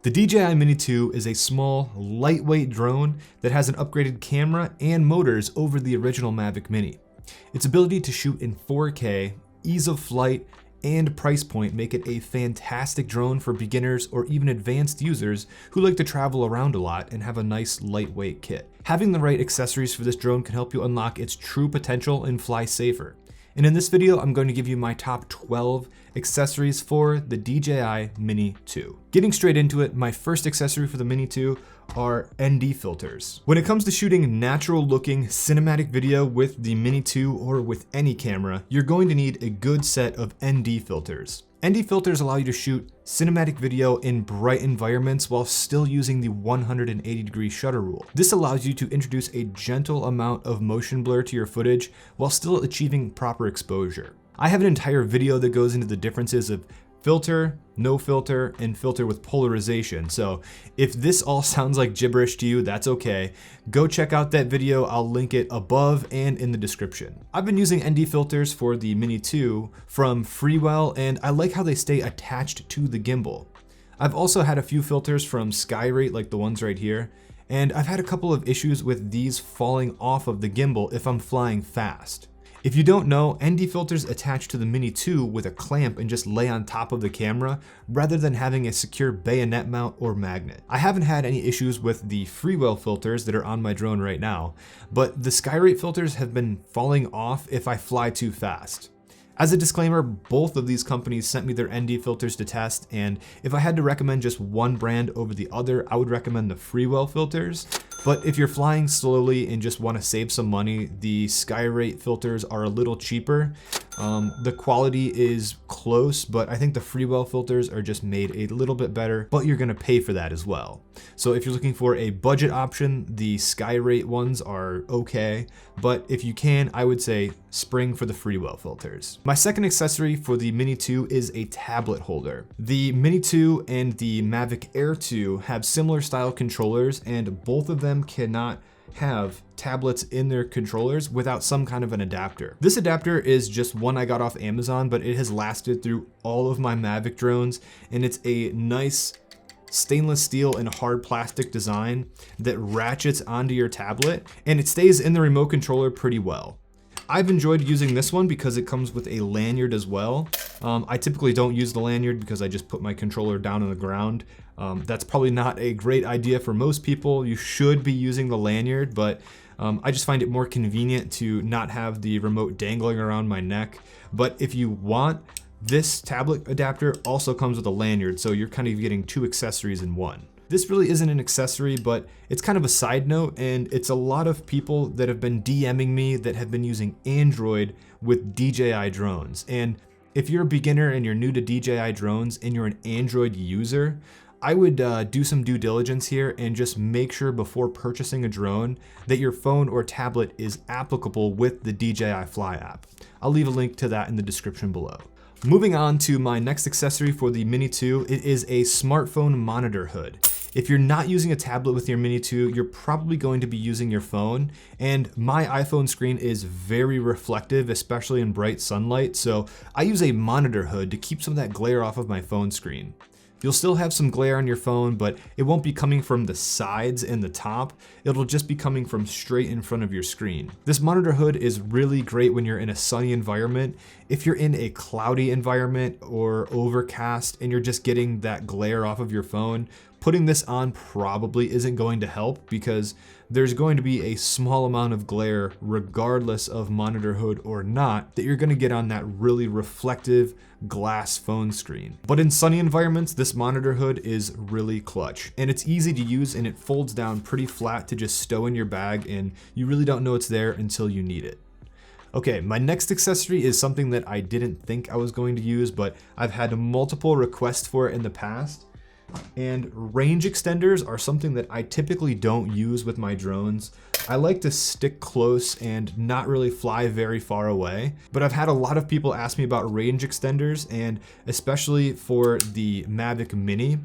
The DJI Mini 2 is a small, lightweight drone that has an upgraded camera and motors over the original Mavic Mini. Its ability to shoot in 4K, ease of flight, and price point make it a fantastic drone for beginners or even advanced users who like to travel around a lot and have a nice lightweight kit. Having the right accessories for this drone can help you unlock its true potential and fly safer. And in this video, I'm going to give you my top 12 accessories for the DJI Mini 2. Getting straight into it, my first accessory for the Mini 2 are ND filters. When it comes to shooting natural looking cinematic video with the Mini 2 or with any camera, you're going to need a good set of ND filters. ND filters allow you to shoot cinematic video in bright environments while still using the 180-degree shutter rule. This allows you to introduce a gentle amount of motion blur to your footage while still achieving proper exposure. I have an entire video that goes into the differences of filter, no filter, and filter with polarization. So if this all sounds like gibberish to you, that's okay. Go check out that video. I'll link it above and in the description. I've been using ND filters for the Mini 2 from Freewell, and I like how they stay attached to the gimbal. I've also had a few filters from Skyrate, like the ones right here, and I've had a couple of issues with these falling off of the gimbal if I'm flying fast. If you don't know, ND filters attach to the Mini 2 with a clamp and just lay on top of the camera rather than having a secure bayonet mount or magnet. I haven't had any issues with the Freewell filters that are on my drone right now, but the Skyrate filters have been falling off if I fly too fast. As a disclaimer, both of these companies sent me their ND filters to test, and if I had to recommend just one brand over the other, I would recommend the Freewell filters. But if you're flying slowly and just want to save some money, the Skyrate filters are a little cheaper. The quality is close, but I think the Freewell filters are just made a little bit better, but you're going to pay for that as well. So if you're looking for a budget option, the Skyrate ones are okay, but if you can, I would say spring for the Freewell filters. My second accessory for the Mini 2 is a tablet holder. The Mini 2 and the Mavic Air 2 have similar style controllers, and both of them cannot have tablets in their controllers without some kind of an adapter. This adapter is just one I got off Amazon, but it has lasted through all of my Mavic drones, and it's a nice stainless steel and hard plastic design that ratchets onto your tablet, and it stays in the remote controller pretty well. I've enjoyed using this one because it comes with a lanyard as well. I typically don't use the lanyard because I just put my controller down on the ground. That's probably not a great idea for most people. You should be using the lanyard, but I just find it more convenient to not have the remote dangling around my neck. But if you want, this tablet adapter also comes with a lanyard, so you're kind of getting two accessories in one. This really isn't an accessory, but it's kind of a side note, and it's a lot of people that have been DMing me that have been using Android with DJI drones. And if you're a beginner and you're new to DJI drones and you're an Android user, I would do some due diligence here and just make sure before purchasing a drone that your phone or tablet is applicable with the DJI Fly app. I'll leave a link to that in the description below. Moving on to my next accessory for the Mini 2, it is a smartphone monitor hood. If you're not using a tablet with your Mini 2, you're probably going to be using your phone, and my iPhone screen is very reflective, especially in bright sunlight, so I use a monitor hood to keep some of that glare off of my phone screen. You'll still have some glare on your phone, but it won't be coming from the sides and the top. It'll just be coming from straight in front of your screen. This monitor hood is really great when you're in a sunny environment. If you're in a cloudy environment or overcast and you're just getting that glare off of your phone, putting this on probably isn't going to help because there's going to be a small amount of glare regardless of monitor hood or not that you're going to get on that really reflective glass phone screen. But in sunny environments, this monitor hood is really clutch, and it's easy to use, and it folds down pretty flat to just stow in your bag, and you really don't know it's there until you need it. Okay, my next accessory is something that I didn't think I was going to use, but I've had multiple requests for it in the past. And range extenders are something that I typically don't use with my drones. I like to stick close and not really fly very far away, but I've had a lot of people ask me about range extenders, and especially for the Mavic Mini.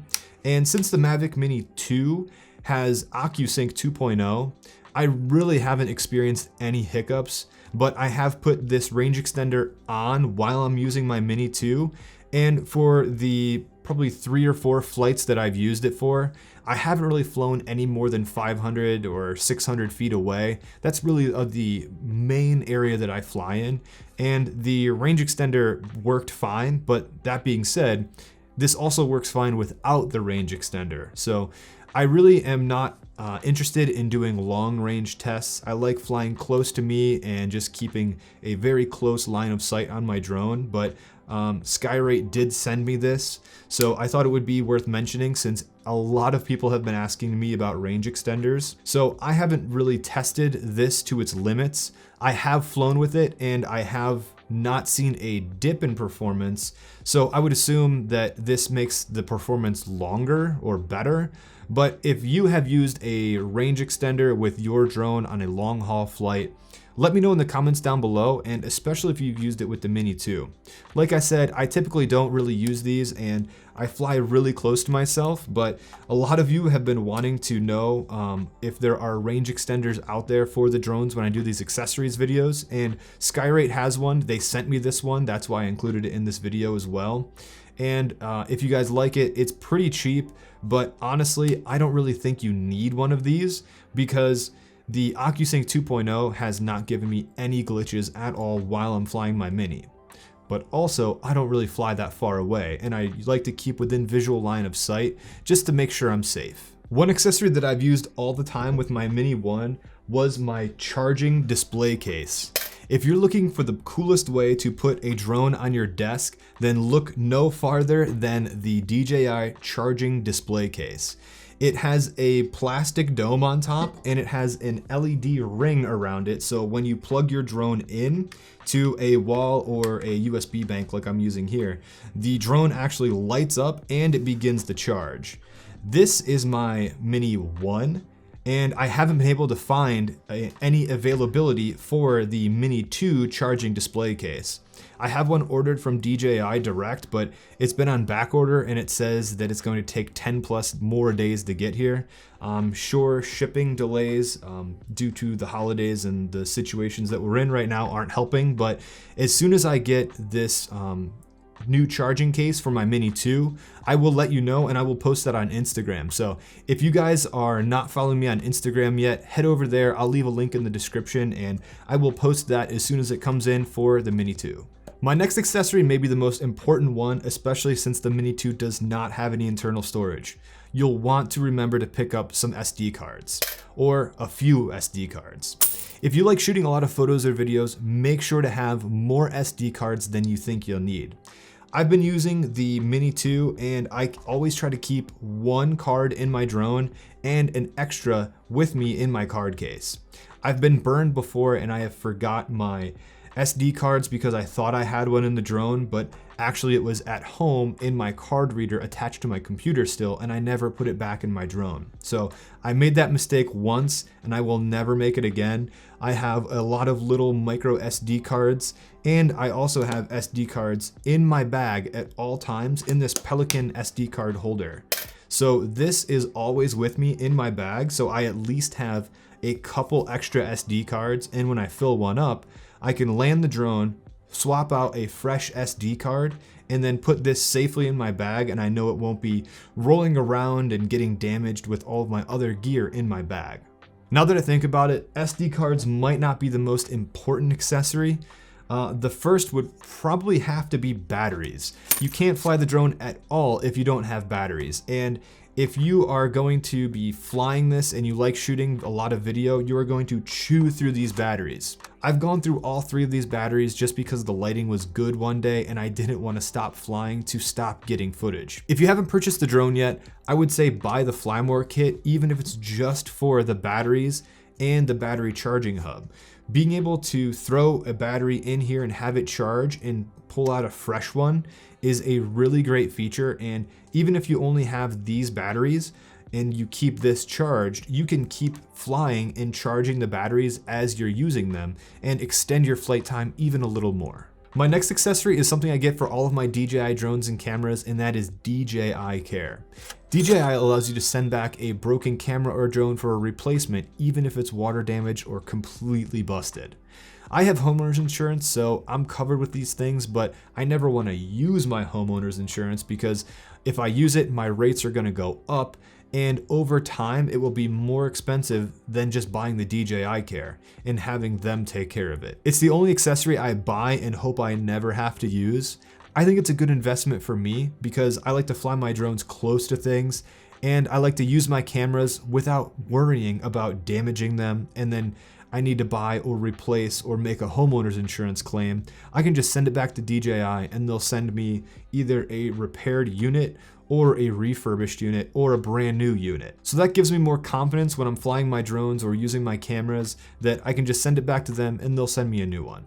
And since the Mavic Mini 2 has AccuSync 2.0, I really haven't experienced any hiccups, but I have put this range extender on while I'm using my Mini 2. And for the probably 3 or 4 flights that I've used it for, I haven't really flown any more than 500 or 600 feet away. That's really the main area that I fly in, and the range extender worked fine, but that being said, this also works fine without the range extender. So I really am not interested in doing long range tests. I like flying close to me and just keeping a very close line of sight on my drone, but Skyrate did send me this, so I thought it would be worth mentioning since a lot of people have been asking me about range extenders. So I haven't really tested this to its limits. I have flown with it and I have not seen a dip in performance, so I would assume that this makes the performance longer or better. But if you have used a range extender with your drone on a long haul flight, let me know in the comments down below, and especially if you've used it with the Mini 2. Like I said, I typically don't really use these and I fly really close to myself, but a lot of you have been wanting to know if there are range extenders out there for the drones when I do these accessories videos, and Skyrate has one. They sent me this one, that's why I included it in this video as well. And if you guys like it, it's pretty cheap, but honestly, I don't really think you need one of these because the OcuSync 2.0 has not given me any glitches at all while I'm flying my Mini. But also, I don't really fly that far away, and I like to keep within visual line of sight just to make sure I'm safe. One accessory that I've used all the time with my Mini 1 was my charging display case. If you're looking for the coolest way to put a drone on your desk, then look no farther than the DJI charging display case. It has a plastic dome on top and it has an LED ring around it, so when you plug your drone in to a wall or a USB bank like I'm using here, the drone actually lights up and it begins to charge. This is my Mini 1. And I haven't been able to find any availability for the Mini 2 charging display case. I have one ordered from DJI direct, but it's been on back order and it says that it's going to take 10 plus more days to get here. Sure, shipping delays due to the holidays and the situations that we're in right now aren't helping, but as soon as I get this new charging case for my Mini 2, I will let you know and I will post that on Instagram. So if you guys are not following me on Instagram yet, head over there. I'll leave a link in the description and I will post that as soon as it comes in for the Mini 2. My next accessory may be the most important one, especially since the Mini 2 does not have any internal storage. You'll want to remember to pick up some SD cards, or a few SD cards. If you like shooting a lot of photos or videos, make sure to have more SD cards than you think you'll need. I've been using the Mini 2 and I always try to keep one card in my drone and an extra with me in my card case. I've been burned before and I have forgot my SD cards because I thought I had one in the drone, but actually it was at home in my card reader attached to my computer still, and I never put it back in my drone. So I made that mistake once and I will never make it again. I have a lot of little micro SD cards, and I also have SD cards in my bag at all times in this Pelican SD card holder. So this is always with me in my bag, so I at least have a couple extra SD cards, and when I fill one up, I can land the drone, swap out a fresh SD card, and then put this safely in my bag, and I know it won't be rolling around and getting damaged with all of my other gear in my bag. Now that I think about it, SD cards might not be the most important accessory. The first would probably have to be batteries. You can't fly the drone at all if you don't have batteries, and if you are going to be flying this and you like shooting a lot of video, you are going to chew through these batteries. I've gone through all 3 of these batteries just because the lighting was good one day and I didn't want to stop flying to stop getting footage. If you haven't purchased the drone yet, I would say buy the Fly More kit, even if it's just for the batteries and the battery charging hub. Being able to throw a battery in here and have it charge and pull out a fresh one is a really great feature, and even if you only have these batteries and you keep this charged, you can keep flying and charging the batteries as you're using them and extend your flight time even a little more. My next accessory is something I get for all of my DJI drones and cameras, and that is DJI Care. DJI allows you to send back a broken camera or drone for a replacement, even if it's water damaged or completely busted. I have homeowner's insurance, so I'm covered with these things, but I never want to use my homeowner's insurance because If I use it, my rates are gonna go up, and over time, it will be more expensive than just buying the DJI care and having them take care of it. It's the only accessory I buy and hope I never have to use. I think it's a good investment for me because I like to fly my drones close to things, and I like to use my cameras without worrying about damaging them, and then I need to buy or replace or make a homeowner's insurance claim. I can just send it back to DJI and they'll send me either a repaired unit or a refurbished unit or a brand new unit. So that gives me more confidence when I'm flying my drones or using my cameras that I can just send it back to them and they'll send me a new one.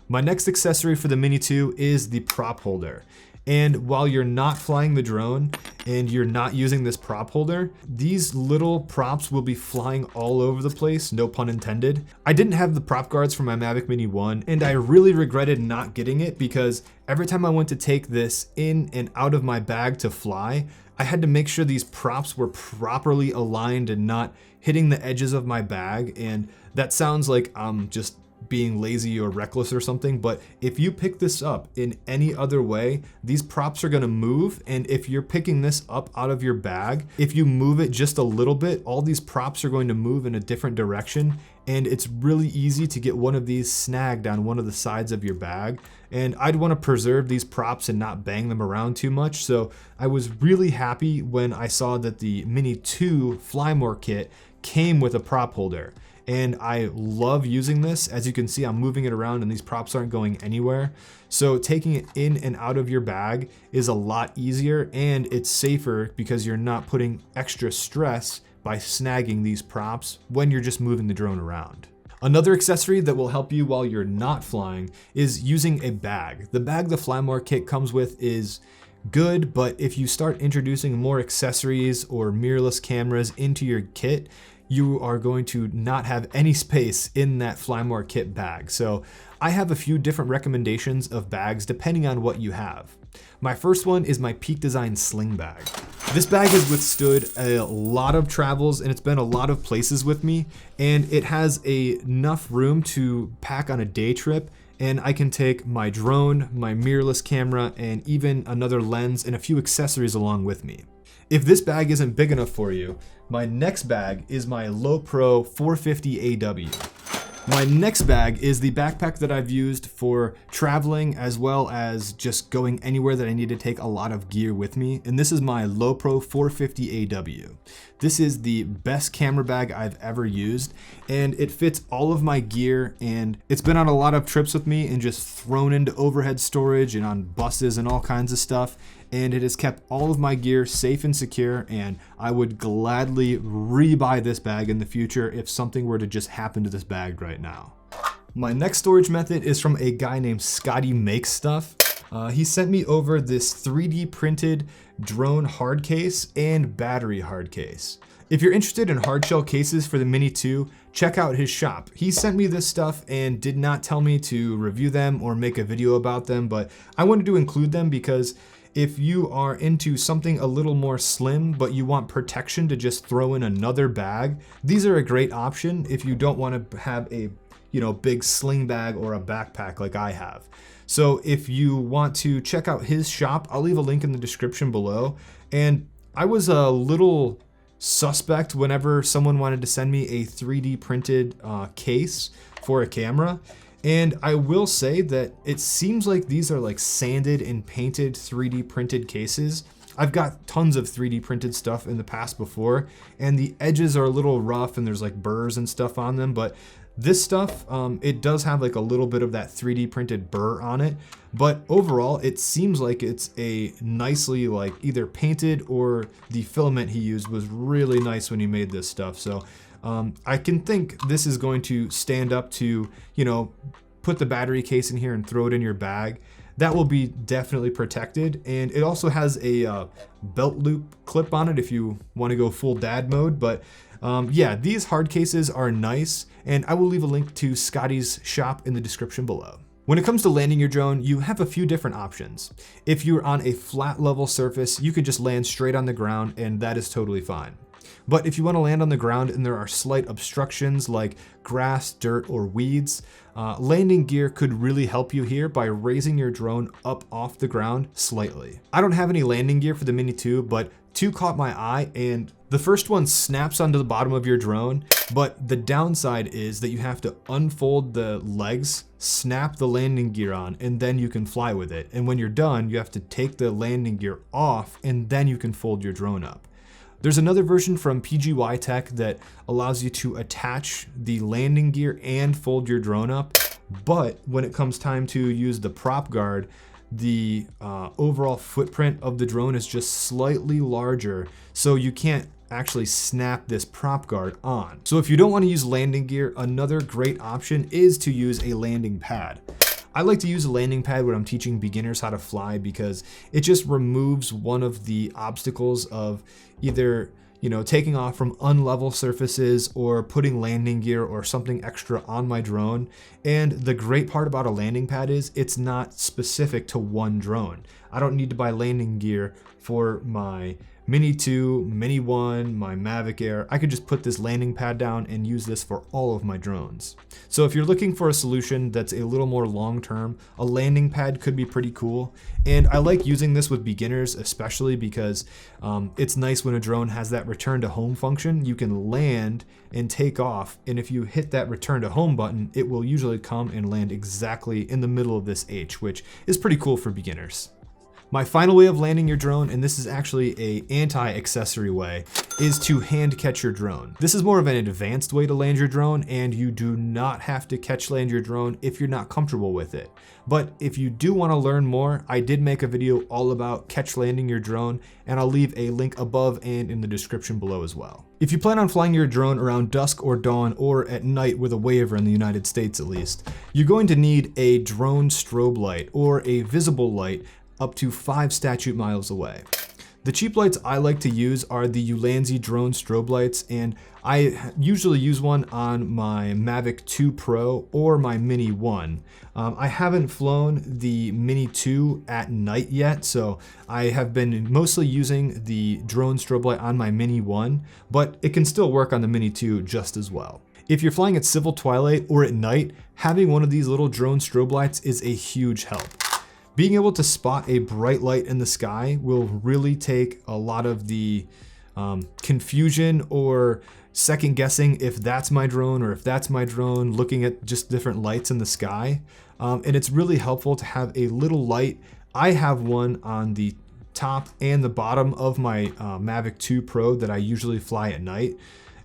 My next accessory for the Mini 2 is the prop holder. And while you're not flying the drone and you're not using this prop holder, these little props will be flying all over the place, no pun intended. I didn't have the prop guards for my Mavic Mini 1, and I really regretted not getting it because every time I went to take this in and out of my bag to fly, I had to make sure these props were properly aligned and not hitting the edges of my bag. And that sounds like I'm just being lazy or reckless or something, but if you pick this up in any other way, these props are gonna move, and if you're picking this up out of your bag, if you move it just a little bit, all these props are going to move in a different direction, and it's really easy to get one of these snagged on one of the sides of your bag. And I'd want to preserve these props and not bang them around too much, so I was really happy when I saw that the Mini 2 Fly More kit came with a prop holder. And I love using this. As you can see, I'm moving it around and these props aren't going anywhere. So taking it in and out of your bag is a lot easier, and it's safer because you're not putting extra stress by snagging these props when you're just moving the drone around. Another accessory that will help you while you're not flying is using a bag. The bag the Fly More kit comes with is good, but if you start introducing more accessories or mirrorless cameras into your kit, you are going to not have any space in that Fly More kit bag. So I have a few different recommendations of bags depending on what you have. My first one is my Peak Design sling bag. This bag has withstood a lot of travels and it's been a lot of places with me, and it has enough room to pack on a day trip, and I can take my drone, my mirrorless camera, and even another lens and a few accessories along with me. If this bag isn't big enough for you, my next bag is my Low Pro 450 AW. My next bag is the backpack that I've used for traveling as well as just going anywhere that I need to take a lot of gear with me, and this is my Low Pro 450 AW. This is the best camera bag I've ever used, and it fits all of my gear, and it's been on a lot of trips with me and just thrown into overhead storage and on buses and all kinds of stuff, and it has kept all of my gear safe and secure, and I would gladly rebuy this bag in the future if something were to just happen to this bag right now. My next storage method is from a guy named Scotty Makes Stuff. He sent me over this 3D printed drone hard case and battery hard case. If you're interested in hard shell cases for the Mini 2, check out his shop. He sent me this stuff and did not tell me to review them or make a video about them, but I wanted to include them because if you are into something a little more slim, but you want protection to just throw in another bag, these are a great option if you don't want to have a big sling bag or a backpack like I have. So if you want to check out his shop, I'll leave a link in the description below. And I was a little suspect whenever someone wanted to send me a 3D printed case for a camera. And I will say that it seems like these are like sanded and painted 3D printed cases. I've got tons of 3D printed stuff in the past before, and the edges are a little rough and there's like burrs and stuff on them, but this stuff, it does have like a little bit of that 3D printed burr on it, but overall it seems like it's a nicely like either painted or the filament he used was really nice when he made this stuff. So I can think this is going to stand up to, put the battery case in here and throw it in your bag. That will be definitely protected. And it also has a belt loop clip on it if you want to go full dad mode. But yeah, these hard cases are nice, and I will leave a link to Scotty's shop in the description below. When it comes to landing your drone, you have a few different options. If you're on a flat level surface, you can just land straight on the ground, and that is totally fine. But if you want to land on the ground and there are slight obstructions like grass, dirt, or weeds, landing gear could really help you here by raising your drone up off the ground slightly. I don't have any landing gear for the Mini 2, but 2 caught my eye, and the first one snaps onto the bottom of your drone, but the downside is that you have to unfold the legs, snap the landing gear on, and then you can fly with it. And when you're done, you have to take the landing gear off, and then you can fold your drone up. There's another version from PGY Tech that allows you to attach the landing gear and fold your drone up, but when it comes time to use the prop guard, the overall footprint of the drone is just slightly larger, so you can't actually snap this prop guard on. So if you don't want to use landing gear, another great option is to use a landing pad. I like to use a landing pad when I'm teaching beginners how to fly because it just removes one of the obstacles of either, you know, taking off from unlevel surfaces or putting landing gear or something extra on my drone. And the great part about a landing pad is it's not specific to one drone. I don't need to buy landing gear for my Mini 2, Mini 1, my Mavic Air. I could just put this landing pad down and use this for all of my drones. So if you're looking for a solution that's a little more long-term, a landing pad could be pretty cool. And I like using this with beginners, especially because it's nice when a drone has that return to home function. You can land and take off, and if you hit that return to home button, it will usually come and land exactly in the middle of this H, which is pretty cool for beginners. My final way of landing your drone, and this is actually an anti-accessory way, is to hand catch your drone. This is more of an advanced way to land your drone, and you do not have to catch land your drone if you're not comfortable with it. But if you do want to learn more, I did make a video all about catch landing your drone, and I'll leave a link above and in the description below as well. If you plan on flying your drone around dusk or dawn or at night with a waiver in the United States at least, you're going to need a drone strobe light or a visible light up to 5 statute miles away. The cheap lights I like to use are the Ulanzi drone strobe lights, and I usually use one on my Mavic 2 Pro or my Mini 1. I haven't flown the Mini 2 at night yet, so I have been mostly using the drone strobe light on my Mini 1, but it can still work on the Mini 2 just as well. If you're flying at civil twilight or at night, having one of these little drone strobe lights is a huge help. Being able to spot a bright light in the sky will really take a lot of the confusion or second guessing if that's my drone or if that's my drone, looking at just different lights in the sky. And it's really helpful to have a little light. I have one on the top and the bottom of my Mavic 2 Pro that I usually fly at night.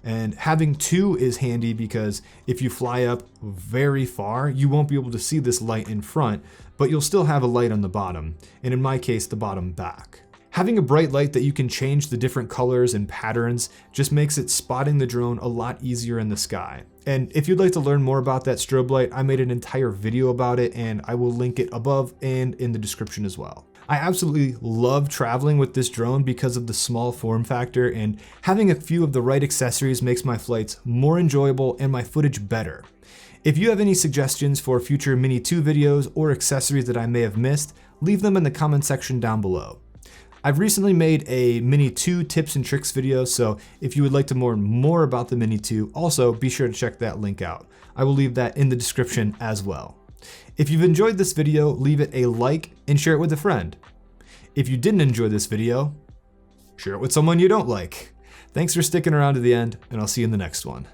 And having 2 is handy because if you fly up very far, you won't be able to see this light in front, but you'll still have a light on the bottom, and in my case, the bottom back. Having a bright light that you can change the different colors and patterns just makes it spotting the drone a lot easier in the sky. And if you'd like to learn more about that strobe light, I made an entire video about it, and I will link it above and in the description as well. I absolutely love traveling with this drone because of the small form factor, and having a few of the right accessories makes my flights more enjoyable and my footage better. If you have any suggestions for future Mini 2 videos or accessories that I may have missed, leave them in the comment section down below. I've recently made a Mini 2 tips and tricks video, so if you would like to learn more about the Mini 2, also be sure to check that link out. I will leave that in the description as well. If you've enjoyed this video, leave it a like and share it with a friend. If you didn't enjoy this video, share it with someone you don't like. Thanks for sticking around to the end, and I'll see you in the next one.